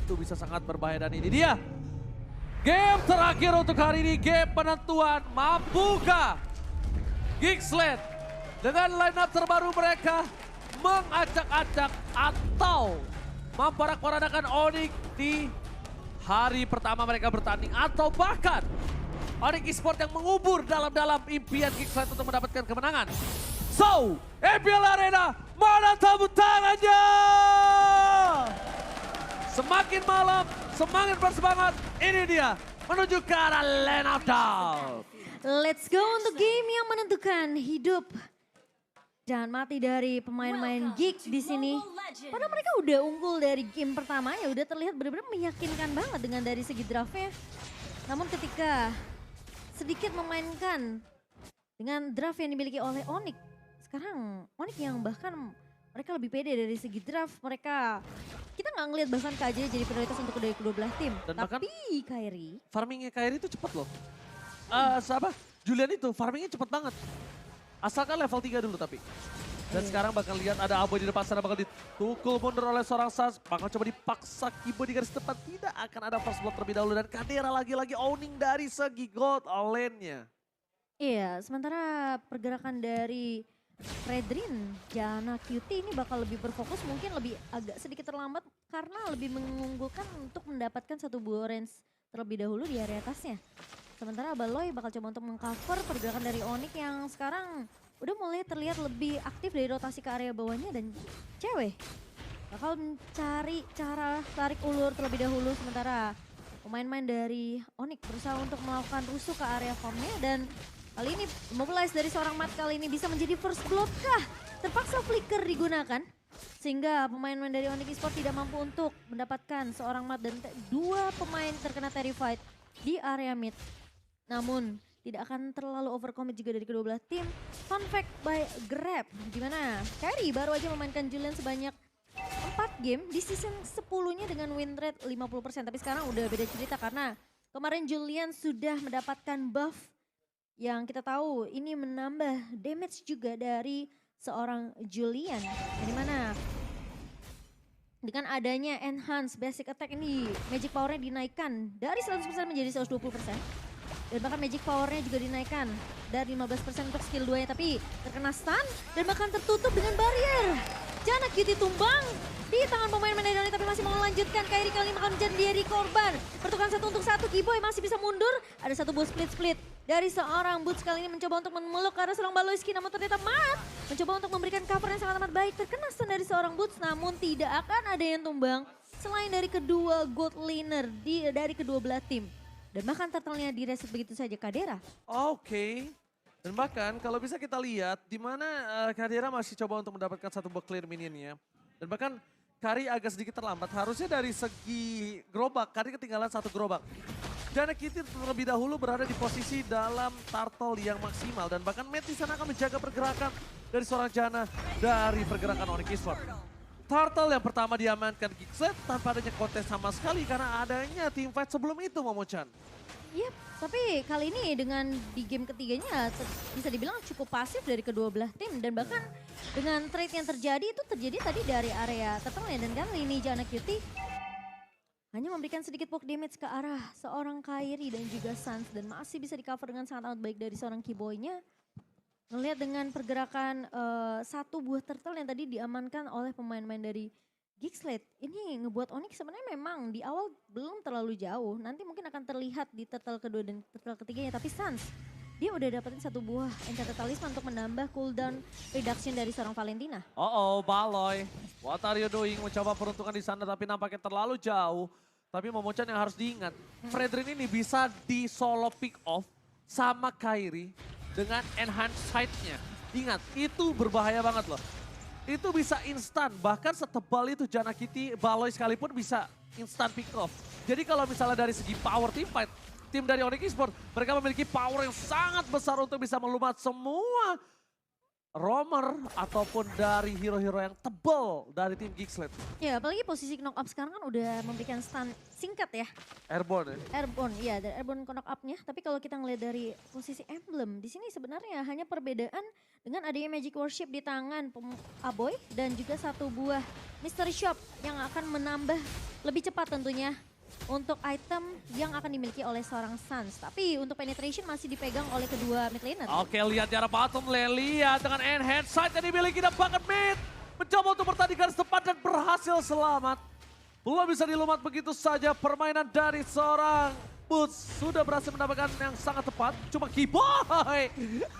itu bisa sangat berbahaya dan ini dia. Game terakhir untuk hari ini, game penentuan. Mampukah Geeksland dengan line up terbaru mereka mengacak-acak atau memporak-porandakan Onyx di hari pertama mereka bertanding, atau bahkan Onyx Esports yang mengubur dalam-dalam impian Geeksland untuk mendapatkan kemenangan. So, MPL Arena, mana tepuk tangannya? Semakin malam, semakin bersemangat, ini dia menuju ke arah Land of Dawn. Let's go untuk game yang menentukan hidup dan mati dari pemain-pemain Geek di sini. Padahal mereka udah unggul dari game pertama, ya udah terlihat benar-benar meyakinkan banget dengan dari segi draftnya. Namun ketika sedikit memainkan dengan draft yang dimiliki oleh Onyx, sekarang Onyx yang bahkan mereka lebih pede dari segi draft. Kita nggak ngelihat bahkan KJ jadi prioritas untuk kedua belah tim. Dan tapi Kairi, farmingnya Kairi itu cepet loh. Julian itu farmingnya cepet banget. Asalkan level 3 dulu tapi. Dan sekarang bakal lihat ada Abo di depan sana bakal ditukul mundur oleh seorang Sans. Bakal coba dipaksa Kibo di garis depan. Tidak akan ada first blood terlebih dahulu. Dan Kadera lagi-lagi owning dari segi gold lane-nya. iya, sementara pergerakan dari Fredrin, Jana Cutie ini bakal lebih berfokus, mungkin lebih agak sedikit terlambat karena lebih mengunggulkan untuk mendapatkan satu buah orange terlebih dahulu di area atasnya. Sementara Baloy bakal coba untuk mengcover pergerakan dari Onyx yang sekarang udah mulai terlihat lebih aktif dari rotasi ke area bawahnya, dan cewek bakal mencari cara tarik ulur terlebih dahulu. Sementara pemain-pemain dari Onyx berusaha untuk melakukan rusuh ke area farmnya, dan kali ini mobilize dari seorang Mat kali ini bisa menjadi first blood kah? Terpaksa flicker digunakan sehingga pemain-pemain dari Onyx Esports tidak mampu untuk mendapatkan seorang Mat, dan dua pemain terkena terrified di area mid. Namun tidak akan terlalu overcommit juga dari kedua belah tim. Fun fact by Grab, dimana Kairi baru aja memainkan Julian sebanyak 4 game di season 10-nya dengan win rate 50%. Tapi sekarang udah beda cerita karena kemarin Julian sudah mendapatkan buff yang kita tahu ini menambah damage juga dari seorang Julian. Yang dimana dengan adanya enhance basic attack ini, magic powernya dinaikkan dari 100% menjadi 120%. Dan bahkan magic powernya juga dinaikkan dari 15% untuk skill 2-nya, tapi terkena stun dan bahkan tertutup dengan barrier. Jana Cutie tumbang di tangan pemain dari tapi masih mau melanjutkan. Kairi kali ini akan menjadi korban. Pertukaran 1 untuk 1, Kiboy masih bisa mundur. Ada satu buah split-split dari seorang Boots kali ini mencoba untuk memeluk ke arah seorang Baloyski, namun ternyata Mat mencoba untuk memberikan cover yang sangat amat baik. Terkena stun dari seorang Boots, namun tidak akan ada yang tumbang selain dari kedua gold laner dari kedua belah tim. Dan bahkan turtle-nya direset begitu saja Kadera. Oke. Dan bahkan kalau bisa kita lihat di mana Kadera masih coba untuk mendapatkan satu buah clear minionnya. Dan bahkan Kari agak sedikit terlambat. Harusnya dari segi gerobak, Kari ketinggalan satu gerobak. Jana Cutie terlebih dahulu berada di posisi dalam turtle yang maksimal. Dan bahkan Matt di sana akan menjaga pergerakan dari seorang Jana dari pergerakan Onyx Esports. Turtle yang pertama diamankan Geeksland tanpa adanya kontes sama sekali karena adanya teamfight sebelum itu, Momochan. Yep, tapi kali ini dengan di game ketiganya bisa dibilang cukup pasif dari kedua belah tim, dan bahkan dengan trade yang terjadi itu terjadi tadi dari area turtle-nya, dan kali ini Jana Cutie hanya memberikan sedikit poke damage ke arah seorang Kairi dan juga Sans, dan masih bisa di cover dengan sangat amat baik dari seorang Kiboy-nya. Ngelihat dengan pergerakan satu buah turtle yang tadi diamankan oleh pemain-pemain dari Geeksland, ini ngebuat Onyx sebenarnya memang di awal belum terlalu jauh. Nanti mungkin akan terlihat di turtle kedua dan turtle ketiganya, tapi Sans dia udah dapetin satu buah enchanted talisman untuk menambah cooldown reduction dari seorang Valentina. Baloy. What are you doing? Mencoba peruntungan di sana tapi nampaknya terlalu jauh. Tapi Momochan yang harus diingat, Fredrin ini bisa di solo pick off sama Kairi dengan enhance sight-nya. Ingat, itu berbahaya banget loh. Itu bisa instan, bahkan setebal itu Jana Cutie, Baloy sekalipun bisa instan pick off. Jadi kalau misalnya dari segi power team fight, tim dari Onyx Esports, mereka memiliki power yang sangat besar untuk bisa melumat semua roamer ataupun dari hero-hero yang tebal dari tim Geeksled. Ya apalagi posisi knock up sekarang kan udah memberikan stun singkat ya. Airborne ya. Airborne, iya dari airborne knock up-nya. Tapi kalau kita ngeliat dari posisi emblem, di sini sebenarnya hanya perbedaan dengan adanya Magic Worship di tangan Aboy dan juga satu buah Mystery Shop yang akan menambah lebih cepat tentunya untuk item yang akan dimiliki oleh seorang Suns. Tapi untuk penetration masih dipegang oleh kedua mid laner. Oke, lihat di arah bottom lane, lihat dengan enhance sight yang dimiliki dan bahkan mid. Mencoba untuk bertanding garis depan dan berhasil selamat. Belum bisa dilumat begitu saja permainan dari seorang Boots. Sudah berhasil mendapatkan yang sangat tepat. Cuma Keyboy.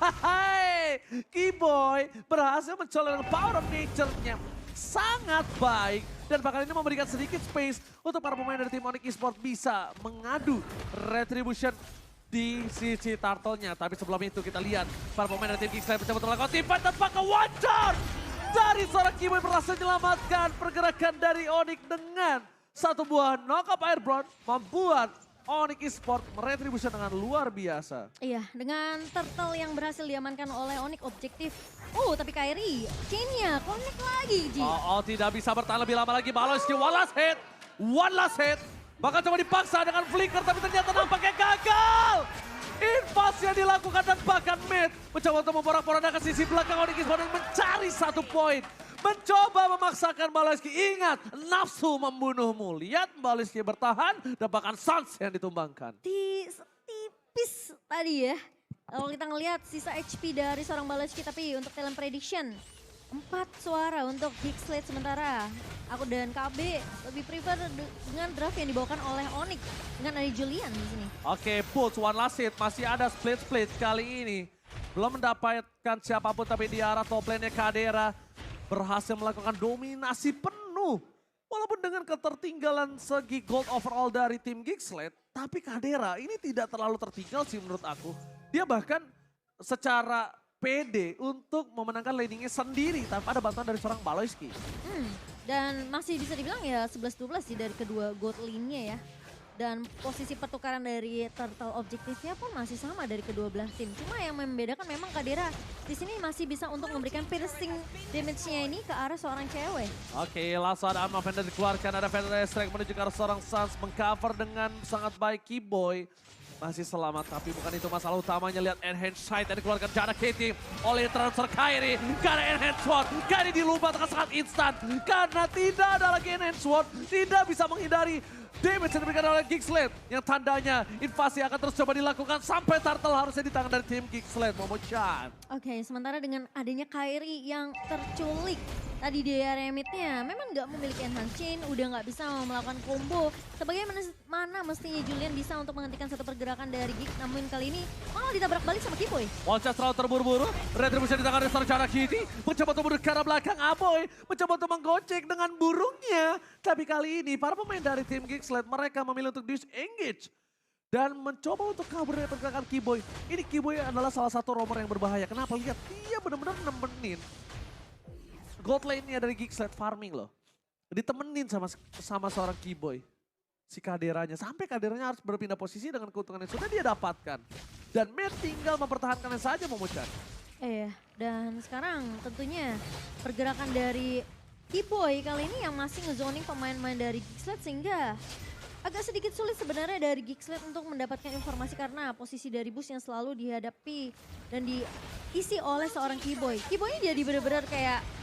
Hai, Keyboy berhasil mencolok dengan power of nature-nya. Sangat baik dan bahkan ini memberikan sedikit space untuk para pemain dari tim Onyx Esports bisa mengadu retribution di sisi turtle-nya. Tapi sebelum itu kita lihat para pemain dari tim Geeksled mencoba melakukan team fight tanpa ke one shot dari seorang Keyboy berhasil menyelamatkan pergerakan dari Onyx dengan satu buah knock up airborne membuat Onyx Esports meretribution dengan luar biasa. Iya, dengan turtle yang berhasil diamankan oleh Onyx objektif. Tapi Kairi, chain-nya connect lagi, Ji. Tidak bisa bertahan lebih lama lagi. Baloski one last hit. Bahkan coba dipaksa dengan flicker tapi ternyata nampaknya gagal. Invasi yang dilakukan dan bahkan mid mencoba untuk memporak-porandakan sisi belakang Onyx Esports mencari satu poin. Mencoba memaksakan Baloski. Ingat, nafsu membunuhmu. Lihat Baloski bertahan dan bahkan Suns yang ditumbangkan. Tipis tadi ya. Kalau kita ngelihat sisa HP dari seorang Baloski, tapi untuk talent prediction 4 suara untuk Geeksled sementara aku dan KB lebih prefer dengan draft yang dibawakan oleh Onyx dengan ada Julian di sini. Oke, Pulse one last hit masih ada split kali ini. Belum mendapatkan siapapun tapi di arah top lane-nya Kadera berhasil melakukan dominasi penuh. Walaupun dengan ketertinggalan segi gold overall dari tim Geeksled, tapi Kadera ini tidak terlalu tertinggal sih menurut aku. Dia bahkan secara pede untuk memenangkan laningnya sendiri tanpa ada bantuan dari seorang Baloski. Dan masih bisa dibilang ya 11-12 sih dari kedua gold lane-nya ya. Dan posisi pertukaran dari turtle objektifnya pun masih sama dari kedua belah tim. Cuma yang membedakan memang Kadera di sini masih bisa untuk memberikan piercing damage-nya ini ke arah seorang cewek. Oke, langsung ada Alma Vendor dikeluarkan, ada Vendor Strike menuju ke arah seorang Suns, mengcover dengan sangat baik Keyboy. Masih selamat, tapi bukan itu masalah utamanya. Lihat enhance sight yang dikeluarkan Jana Katie oleh transfer Kairi. Karena enhance sword, Kairi dilubatkan sangat instan. Karena tidak ada lagi enhance sword, tidak bisa menghindari damage yang diberikan oleh Geeksled. Yang tandanya invasi akan terus coba dilakukan sampai turtle harusnya di tangan dari tim Geeksled. Momo-chan. Oke, sementara dengan adanya Kairi yang terculik tadi di area mid-nya memang nggak memiliki enhance chain, udah nggak bisa melakukan combo. Sebagaimana mestinya Julian bisa untuk menghentikan satu pergerakan dari Geek, namun kali ini malah ditabrak balik sama Keyboy. Wallchat terlalu terburu-buru, retribution di tangan restoran Cara Kitty, mencoba untuk mundur ke arah belakang Aboy, mencoba untuk menggocek dengan burungnya. Tapi kali ini para pemain dari tim Geeksled mereka memilih untuk disengage. Dan mencoba untuk kabur dari pergerakan Keyboy. Ini Keyboy adalah salah satu roamer yang berbahaya. Kenapa? Lihat, dia benar-benar nemenin gold lane-nya dari Geeksled farming loh. Ditemenin sama seorang Keyboy. Si Kaderanya. Sampai Kaderanya harus berpindah posisi dengan keuntungan yang sudah dia dapatkan. Dan Matt tinggal mempertahankannya saja Momo-chan. Iya, dan sekarang tentunya pergerakan dari Keyboy kali ini yang masih ngezoning pemain-pemain dari Geeksled sehingga agak sedikit sulit sebenarnya dari Geeksled untuk mendapatkan informasi karena posisi dari bus yang selalu dihadapi dan diisi oleh seorang Keyboy. Keyboy ini jadi benar-benar kayak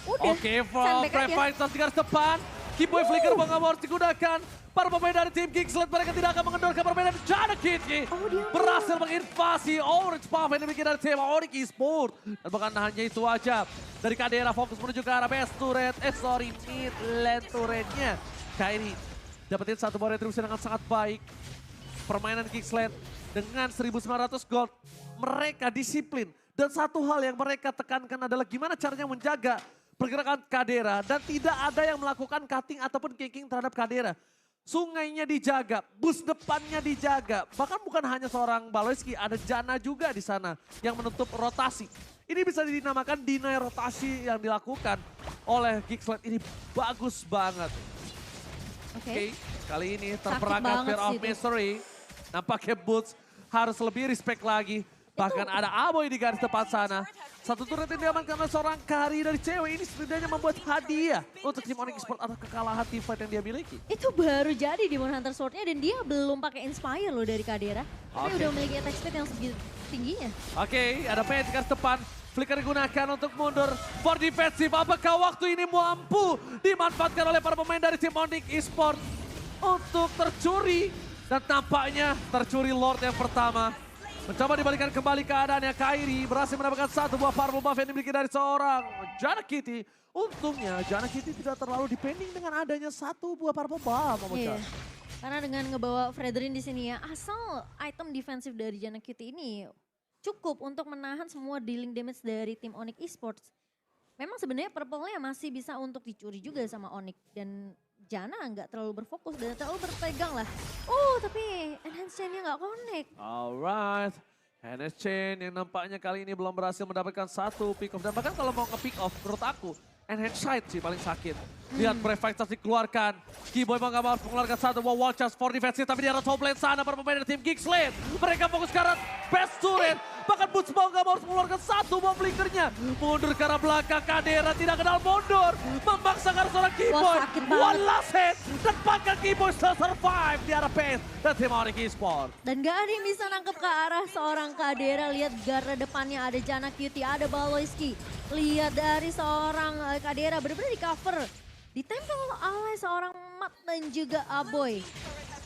udah, Oke, sandbag Prime aja. Fighters di garis depan. Keyboy flicker bang harus digunakan. Para pemain dari tim Geeksled mereka tidak akan mengendorkan permainan Jana Kitty. Dia Berhasil menginvasi Orange Puff yang dimiliki dari tim Onyx Esports. Dan bukan hanya itu aja. Dari Kadera fokus menuju ke arah best turret. Mid lane turretnya. Kairi dapetin satu buah retribution dengan sangat baik. Permainan Geeksled dengan 1.900 gold. Mereka disiplin. Dan satu hal yang mereka tekankan adalah gimana caranya menjaga pergerakan Kadera. Dan tidak ada yang melakukan cutting ataupun ganking terhadap Kadera. Sungainya dijaga, bus depannya dijaga. Bahkan bukan hanya seorang Baloski, ada Jana juga di sana yang menutup rotasi. Ini bisa dinamakan deny rotasi yang dilakukan oleh Geeksled. Ini bagus banget. Oke, kali ini terperangkap Fear of Mystery. Nampaknya Boots harus lebih respect lagi. Bahkan ada Aboy di garis depan sana. Satu turret yang diamankan oleh seorang Kari dari cewek ini setidaknya membuat hadiah untuk tim Onyx Esports atas kekalahan teamfight yang dia miliki. Itu baru jadi Demon Hunter Sword-nya dan dia belum pakai Inspire loh dari Kadera. Tapi Oke. udah memiliki attack speed yang segitu tingginya. Oke, ada Page ke depan. Flicker digunakan untuk mundur for defensive. Apakah waktu ini mampu dimanfaatkan oleh para pemain dari tim Onyx Esports untuk tercuri? Dan tampaknya tercuri Lord yang pertama. Mencoba dibalikan kembali keadaannya. Kairi berhasil mendapatkan satu buah purple buff yang dimiliki dari seorang Janna Kitty. Untungnya Janna Kitty tidak terlalu depending dengan adanya satu buah purple buff. Iya. Karena dengan ngebawa Fredrin di sini ya, asal item defensif dari Janna Kitty ini cukup untuk menahan semua dealing damage dari tim Onyx Esports. Memang sebenarnya purple-nya masih bisa untuk dicuri juga sama Onyx dan Janna nggak terlalu berfokus dan terlalu berpegang lah. Tapi enhance chain-nya nggak connect. Alright. NS Chain yang nampaknya kali ini belum berhasil mendapatkan satu pick off. Dan bahkan kalau mau nge-pick off menurut aku, Enhance Sight sih paling sakit. Lihat Brave Fighters dikeluarkan. Keyboy mau gak mau mengeluarkan satu buah wall charge for defensive. Tapi di arah top lane sana para pemain dari tim Geekslane. Mereka fokus ke arah best turret. Bahkan Boots mau gak mau harus mengeluarkan satu buah flickernya. Mundur ke arah belakang. Kadera tidak kenal mundur. Memaksakan seorang Keyboy. sakit banget. One last hit. Dan bahkan Keyboy still survive di arah base. Dan tim Onyx Esports. Dan gak ada yang bisa nangkep ke arah seorang Kadera. Lihat garda depannya ada Janna Cutie, ada Baloyski. Lihat dari seorang Kadera benar-benar di cover. Ditempel oleh seorang Mat dan juga Aboy.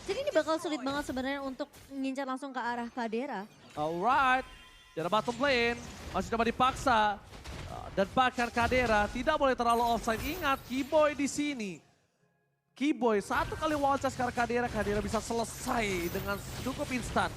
Jadi ini bakal sulit banget sebenarnya untuk mengincar langsung ke arah Kadera. Alright. Dari bottom lane. Masih coba dipaksa. Dan bahkan Kadera tidak boleh terlalu offside. Ingat Keyboy di sini. Keyboy satu kali wall charge ke arah Kadera bisa selesai dengan cukup instan.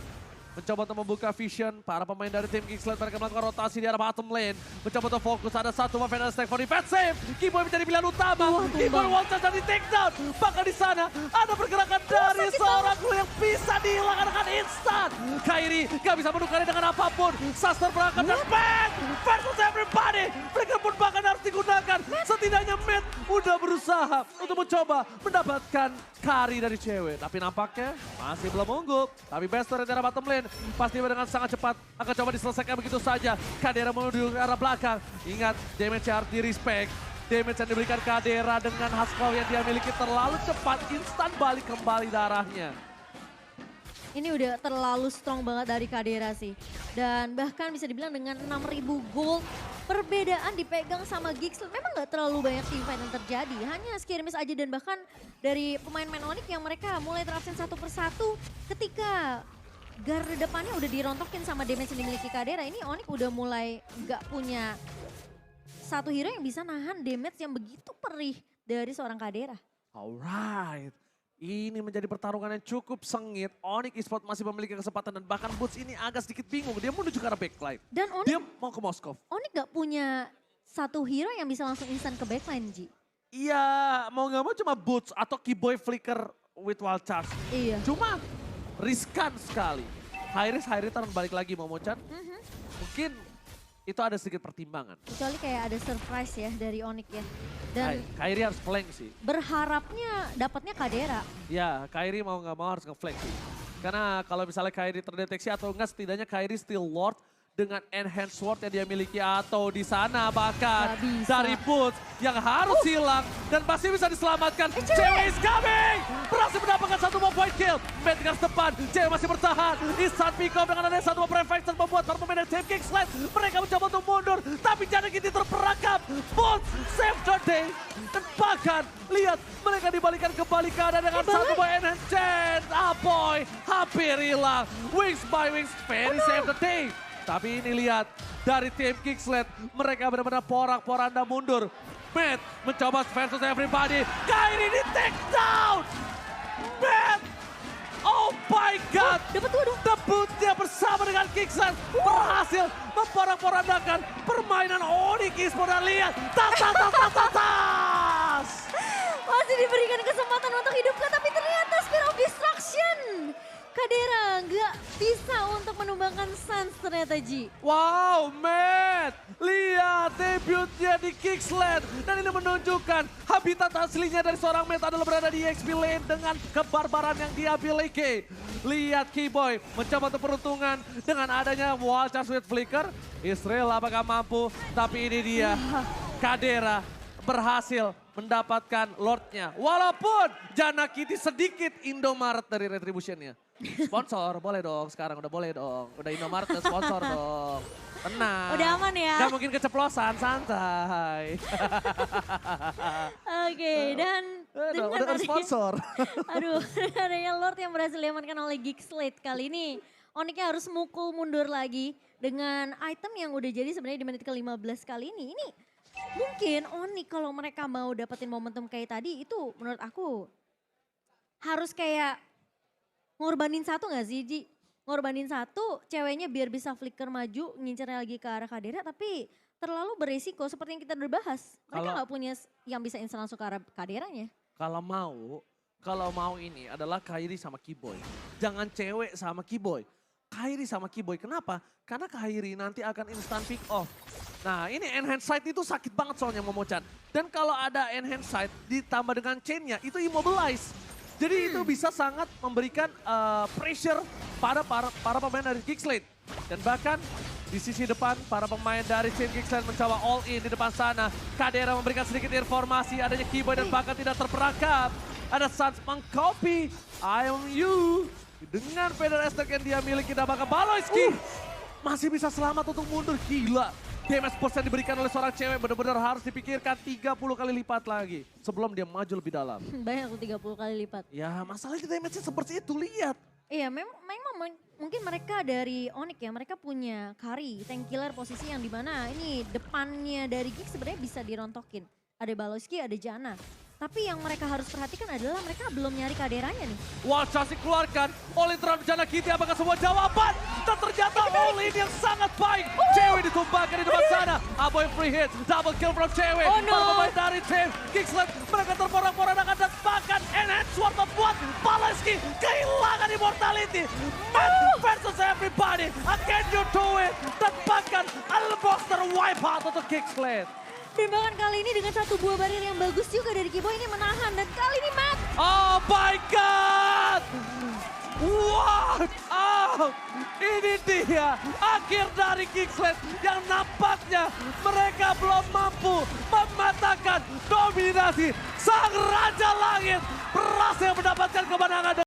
Mencoba untuk membuka vision, para pemain dari tim Geekslane mereka melakukan rotasi di arah bottom lane. Mencoba untuk fokus, ada satu Mavena stack for defensive. Keyboy menjadi pilihan utama. Keyboy wall charge dan di take down. Bahkan di sana ada pergerakan dari seorang Blue yang bisa dihilangkan dengan instan. Kairi gak bisa menukarnya dengan apapun. Suster berangkat dan bang! Versus everybody. Mereka pun bahkan harus digunakan. Setidaknya Matt udah berusaha untuk mencoba mendapatkan Kari dari cewek. Tapi nampaknya masih belum unggul. Tapi best dari arah bottom lane. Pasti dengan sangat cepat akan coba diselesaikan begitu saja. Kadera menuju ke arah belakang. Ingat, damage harus di-respect. Damage yang diberikan Kadera dengan Haskell yang dia miliki terlalu cepat. Instan balik kembali darahnya. Ini udah terlalu strong banget dari Kadera sih. Dan bahkan bisa dibilang dengan 6.000 gold, perbedaan dipegang sama Geekslane. Memang gak terlalu banyak teamfight yang terjadi. Hanya skirmish aja dan bahkan dari pemain-pemain Onyx yang mereka mulai terabsen satu persatu ketika garda depannya udah dirontokin sama damage yang dimiliki Kadera. Ini Onyx udah mulai gak punya satu hero yang bisa nahan damage yang begitu perih dari seorang Kadera. Alright. Ini menjadi pertarungan yang cukup sengit. Onyx Esports masih memiliki kesempatan dan bahkan Boots ini agak sedikit bingung. Dia menuju ke arah backline. Dan Dia mau ke Moskov. Onyx gak punya satu hero yang bisa langsung instan ke backline, Ji. Iya, mau gak mau cuma Boots atau Keyboy Flicker with Wild Charge. Iya. Cuma riskan sekali. High risk balik lagi Momo-chan. Mungkin itu ada sedikit pertimbangan. Kecuali kayak ada surprise ya dari Onyx ya. Dan Kairi harus flank sih. berharapnya dapatnya Kadera. Ya, Kairi mau nggak mau harus nge-flank sih. Karena kalau misalnya Kairi terdeteksi atau enggak setidaknya Kairi still Lord dengan enhanced sword yang dia miliki atau di sana bahkan Gak bisa. dari Boots yang harus hilang dan pasti bisa diselamatkan. Cewek is coming! Berhasil mendapatkan satu buah point kill. Matt dengan depan, Cewek masih bertahan. Instant pick up dengan adanya satu buah prefect membuat para pemain dari tim Geekslane. Mereka mencoba untuk mundur tapi Janna Kitty terperangkap. Boots save the day. Dan bahkan lihat mereka dibalikan kembali keadaan dengan satu buah enhanced chance. Boy hampir hilang. Wings by Wings very save the day. Tapi ini lihat dari tim Geekslane mereka benar-benar porak-poranda mundur. Matt mencoba versus everybody. Kairi di take down. Matt, oh my god. Dapat dua dong. Debutnya bersama dengan Geekslane berhasil memporak-porandakan permainan Onyx Esports. Dan lihat, tas. Masih diberikan kesempatan untuk hidupkan tapi ternyata Spear of Destruction. Kadera nggak bisa untuk menumbangkan Suns ternyata Ji. Wow, Matt. Lihat debutnya di Kicksland. Dan ini menunjukkan habitat aslinya dari seorang Matt adalah berada di EXP lane dengan kebarbaran yang dia miliki. Lihat Keyboy mencoba untuk peruntungan dengan adanya wall charge with flicker. Israel apakah mampu? Tapi ini dia, Kadera berhasil mendapatkan Lordnya. Walaupun Jana Kitty sedikit Indomaret dari Retribution-nya. Sponsor, boleh dong sekarang, udah boleh dong. Udah Indomaret udah sponsor dong. Tenang. Udah aman ya. Gak mungkin keceplosan, santai. Oke, dan dengan udah adanya- sponsor. Aduh, adanya Lord yang berhasil diamankan oleh Geekslate kali ini. Onyxnya harus mukul mundur lagi dengan item yang udah jadi sebenarnya di menit ke-15 kali ini. Ini mungkin Onyx kalau mereka mau dapetin momentum kayak tadi itu menurut aku harus kayak ngorbanin satu gak sih Ji? Ngorbanin satu, ceweknya biar bisa flicker maju, ngincer lagi ke arah Kadera, tapi terlalu beresiko seperti yang kita udah bahas. Mereka Kalau- nggak punya yang bisa instan langsung ke arah Kaderanya. Kalau mau ini adalah Kairi sama Keyboy. Jangan cewek sama Keyboy. Kairi sama Keyboy, kenapa? Karena Kairi nanti akan instant pick off. Nah ini enhance sight itu sakit banget soalnya Momochan. Dan kalau ada enhance sight ditambah dengan chainnya itu immobilize. Jadi itu bisa sangat memberikan pressure pada para pemain dari Geekslate. Dan bahkan di sisi depan para pemain dari Chain Geekslate mencoba all in di depan sana. Kadera memberikan sedikit informasi adanya Keyboy dan bahkan tidak terperangkap. Ada Sans mengcopy I am you. Dengan Feather Attack yang dia miliki dan bahkan Baloyski masih bisa selamat untuk mundur. Gila. Damage persen diberikan oleh seorang cewek benar-benar harus dipikirkan 30 kali lipat lagi sebelum dia maju lebih dalam. Banyak tuh 30 kali lipat. Ya masalahnya damage-nya seperti itu, lihat. Iya memang mungkin mereka dari Onyx ya, mereka punya Kari, tank killer posisi yang dimana ini depannya dari Geek sebenarnya bisa dirontokin. Ada Baloyski, ada Jana. Tapi yang mereka harus perhatikan adalah mereka belum nyari Kaderanya nih. Wah, Chassis keluarkan. All-in terhadap Jana Kitty, apakah semua jawaban? Dan ternyata all-in yang sangat baik. Cewek ditumbangkan di depan sana. Aboy free hit, double kill from Cewek. Oh, no. Para pemain dari tim Kickslap, mereka terporak-porandakan dan bahkan enhance sword membuat Baloyski kehilangan immortality. Man versus everybody. Can you do it? Dan bahkan Alboster wipe out untuk Kickslap. Dan bahkan kali ini dengan satu buah barir yang bagus juga dari Keyboy ini menahan. Dan kali ini Matt. Oh my God! What? Oh, ini dia akhir dari Kickslap yang nampaknya mereka belum mampu mematahkan dominasi sang Raja Langit. Berhasil mendapatkan kemenangan.